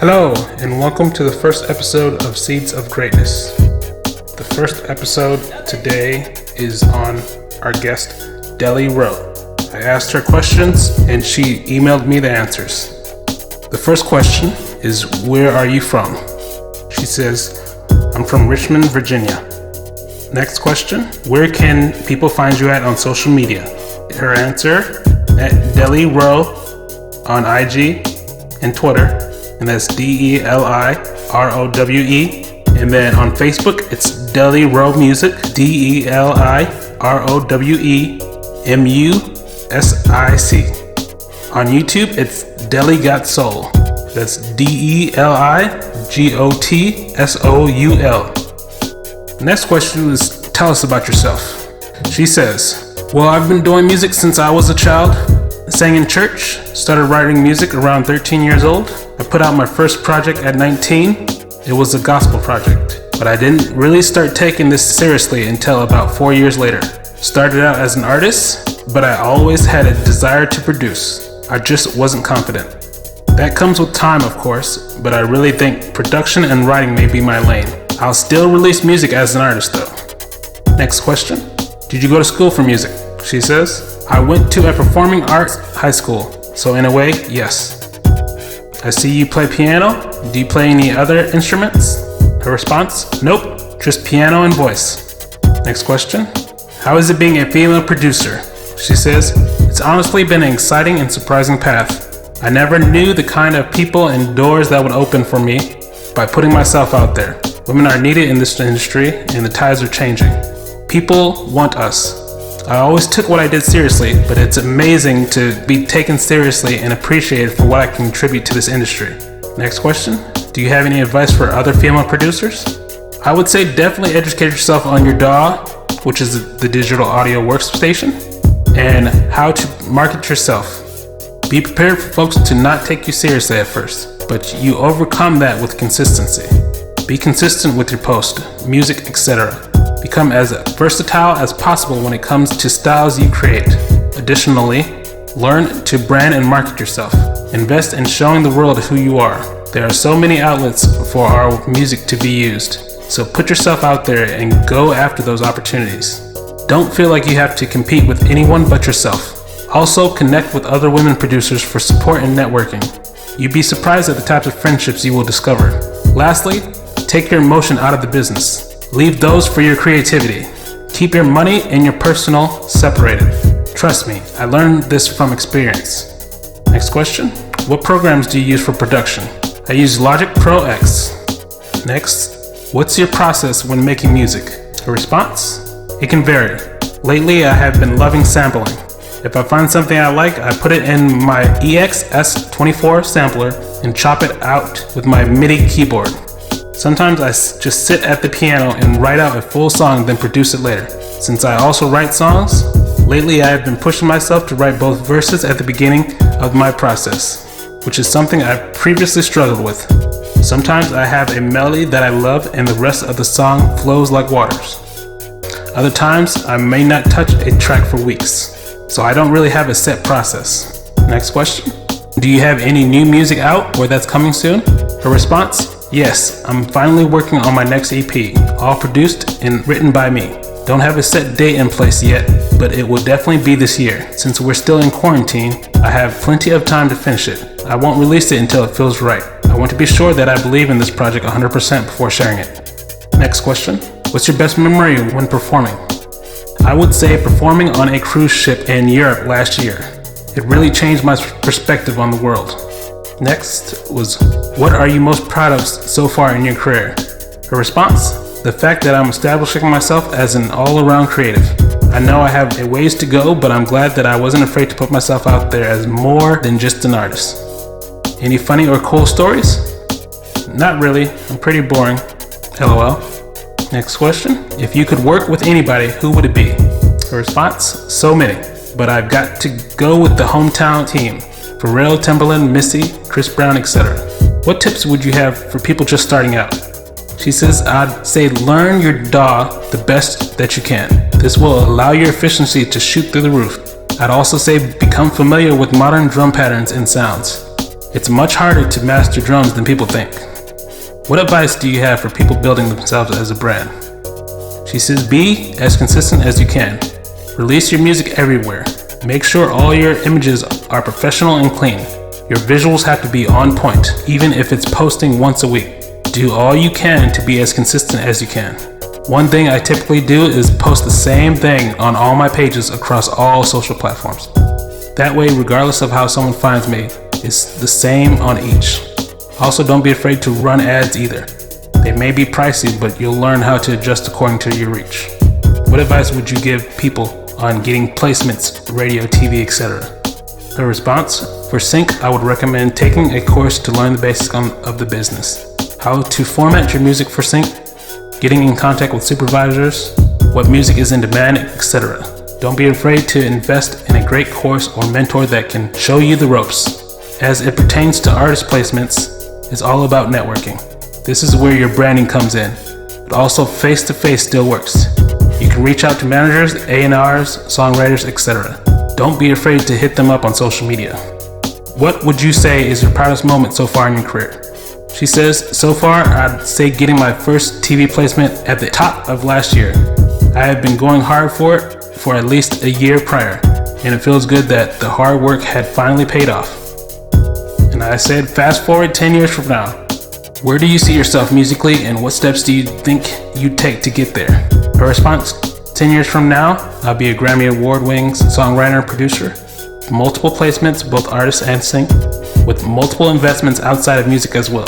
Hello, and welcome to the first episode of Seeds of Greatness. The first episode today is on our guest, Deli Rowe. I asked her questions, and she emailed me the answers. The first question is, where are you from? She says, I'm from Richmond, Virginia. Next question, where can people find you at on social media? Her answer, at Deli Rowe on IG and Twitter. And that's DeliRowe. And then on Facebook, it's Deli Rowe Music, DeliRoweMusic. On YouTube, it's Deli Got Soul. That's DeliGotSoul. Next question is, tell us about yourself. She says, well, I've been doing music since I was a child. Sang in church, started writing music around 13 years old. I put out my first project at 19. It was a gospel project, but I didn't really start taking this seriously until about 4 years later. Started out as an artist, but I always had a desire to produce. I just wasn't confident. That comes with time, of course, but I really think production and writing may be my lane. I'll still release music as an artist though. Next question. Did you go to school for music? She says, I went to a performing arts high school, so in a way, yes. I see you play piano. Do you play any other instruments? Her response, nope, just piano and voice. Next question. How is it being a female producer? She says, it's honestly been an exciting and surprising path. I never knew the kind of people and doors that would open for me by putting myself out there. Women are needed in this industry and the tides are changing. People want us. I always took what I did seriously, but it's amazing to be taken seriously and appreciated for what I can contribute to this industry. Next question. Do you have any advice for other female producers? I would say definitely educate yourself on your DAW, which is the digital audio workstation, and how to market yourself. Be prepared for folks to not take you seriously at first, but you overcome that with consistency. Be consistent with your post, music, etc. Become as versatile as possible when it comes to styles you create. Additionally, learn to brand and market yourself. Invest in showing the world who you are. There are so many outlets for our music to be used, so put yourself out there and go after those opportunities. Don't feel like you have to compete with anyone but yourself. Also, connect with other women producers for support and networking. You'd be surprised at the types of friendships you will discover. Lastly, take your emotion out of the business. Leave those for your creativity. Keep your money and your personal separated. Trust me, I learned this from experience. Next question. What programs do you use for production? I use Logic Pro X. Next, what's your process when making music? A response? It can vary. Lately, I have been loving sampling. If I find something I like, I put it in my EXS24 sampler and chop it out with my MIDI keyboard. Sometimes I just sit at the piano and write out a full song, then produce it later. Since I also write songs, lately I have been pushing myself to write both verses at the beginning of my process, which is something I previously struggled with. Sometimes I have a melody that I love and the rest of the song flows like waters. Other times I may not touch a track for weeks, so I don't really have a set process. Next question. Do you have any new music out or that's coming soon? Her response? Yes, I'm finally working on my next EP, all produced and written by me. Don't have a set date in place yet, but it will definitely be this year. Since we're still in quarantine, I have plenty of time to finish it. I won't release it until it feels right. I want to be sure that I believe in this project 100% before sharing it. Next question. What's your best memory when performing? I would say performing on a cruise ship in Europe last year. It really changed my perspective on the world. Next was, what are you most proud of so far in your career? Her response? The fact that I'm establishing myself as an all-around creative. I know I have a ways to go, but I'm glad that I wasn't afraid to put myself out there as more than just an artist. Any funny or cool stories? Not really, I'm pretty boring. LOL. Next question. If you could work with anybody, who would it be? Her response? So many, but I've got to go with the hometown team. Pharrell, Timbaland, Missy, Chris Brown, etc. What tips would you have for people just starting out? She says, I'd say learn your DAW the best that you can. This will allow your efficiency to shoot through the roof. I'd also say become familiar with modern drum patterns and sounds. It's much harder to master drums than people think. What advice do you have for people building themselves as a brand? She says, be as consistent as you can. Release your music everywhere. Make sure all your images are professional and clean. Your visuals have to be on point, even if it's posting once a week. Do all you can to be as consistent as you can. One thing I typically do is post the same thing on all my pages across all social platforms. That way, regardless of how someone finds me, it's the same on each. Also, don't be afraid to run ads either. They may be pricey, but you'll learn how to adjust according to your reach. What advice would you give people on getting placements, radio, TV, etc.? Her response: for sync, I would recommend taking a course to learn the basics of the business. How to format your music for sync, getting in contact with supervisors, what music is in demand, etc. Don't be afraid to invest in a great course or mentor that can show you the ropes. As it pertains to artist placements, it's all about networking. This is where your branding comes in, but also face-to-face still works. You can reach out to managers, A&Rs, songwriters, etc. Don't be afraid to hit them up on social media. What would you say is your proudest moment so far in your career? She says, so far, I'd say getting my first TV placement at the top of last year. I have been going hard for it for at least a year prior, and it feels good that the hard work had finally paid off. And I said, fast forward 10 years from now, where do you see yourself musically, and what steps do you think you'd take to get there? Her response, 10 years from now, I'll be a Grammy Award-winning songwriter, producer, multiple placements, both artist and sing, with multiple investments outside of music as well.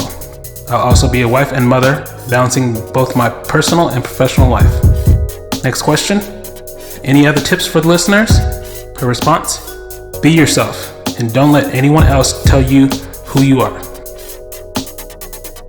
I'll also be a wife and mother, balancing both my personal and professional life. Next question, any other tips for the listeners? Her response, be yourself and don't let anyone else tell you who you are.